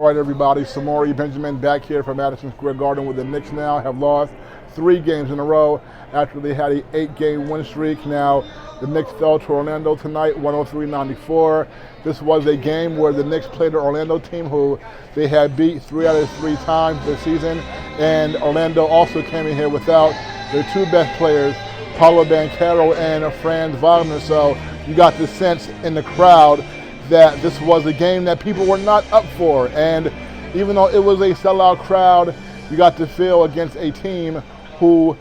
All right, everybody, Samori Benjamin back here from Madison Square Garden, with the Knicks now have lost 3 games in a row after they had an 8-game win streak. Now, the Knicks fell to Orlando tonight, 103-94. This was a game where the Knicks played the Orlando team who they had beat 3 out of 3 times this season, and Orlando also came in here without their 2 best players, Paolo Banchero and Franz Wagner. So you got the sense in the crowd that this was a game that people were not up for. And even though it was a sellout crowd, you got to feel against a team who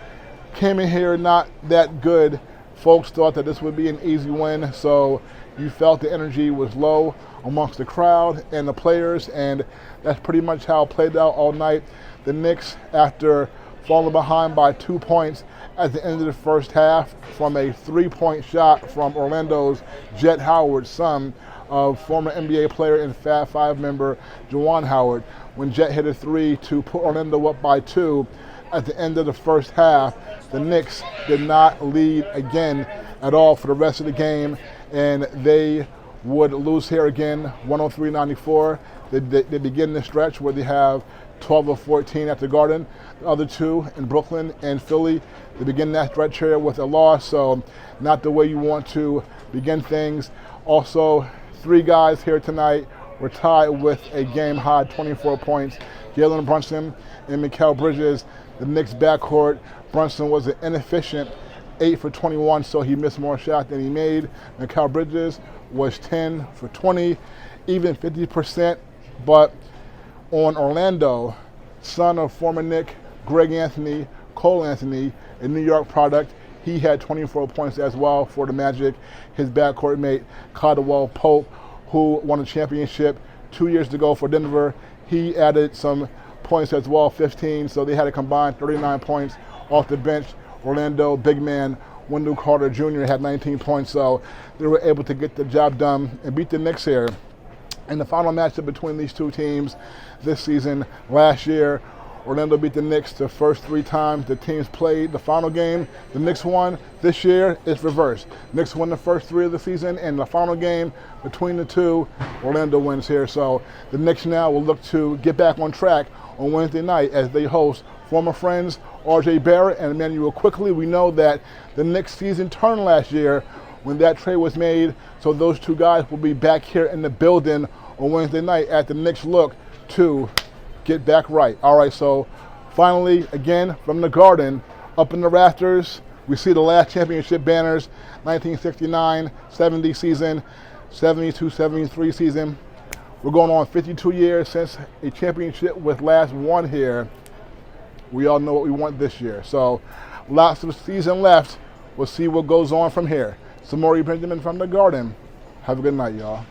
came in here not that good. Folks thought that this would be an easy win, so you felt the energy was low amongst the crowd and the players, and that's pretty much how it played out all night. The Knicks, after falling behind by 2 points at the end of the first half from a 3-point shot from Orlando's Jet Howard, son of former NBA player and Fab Five member Juwan Howard, when Jet hit a 3 to put Orlando up by 2 at the end of the first half. The Knicks did not lead again at all for the rest of the game, and they would lose here again, 103-94. They begin the stretch where they have 12 of 14 at the Garden. The other 2 in Brooklyn and Philly, they begin that stretch here with a loss, so not the way you want to begin things. Also, 3 guys here tonight were tied with a game-high 24 points. Jalen Brunson and Mikal Bridges, the Knicks backcourt. Brunson was an inefficient 8 for 21, so he missed more shots than he made. Mikal Bridges was 10 for 20, even 50%. But on Orlando, son of former Knick Greg Anthony, Cole Anthony, a New York product, he had 24 points as well for the Magic. His backcourt mate, Caldwell Pope, who won a championship 2 years ago for Denver, he added some points as well, 15, so they had a combined 39 points off the bench. Orlando big man Wendell Carter Jr. had 19 points, so they were able to get the job done and beat the Knicks here. In the final matchup between these 2 teams this season, last year, Orlando beat the Knicks the first 3 times the teams played the final game. The Knicks won. This year, it's reversed. Knicks won the first 3 of the season, and the final game between the 2, Orlando wins here. So the Knicks now will look to get back on track on Wednesday night as they host former friends R.J. Barrett and Emmanuel Quickly. We know that the Knicks season turned last year when that trade was made, so those 2 guys will be back here in the building on Wednesday night at the Knicks look to get back right. All right, so finally, again, from the Garden, up in the rafters, we see the last championship banners, 1969-70 season, 72-73 season. We're going on 52 years since a championship was last won here. We all know what we want this year. So lots of season left. We'll see what goes on from here. Samori Benjamin from the Garden. Have a good night, y'all.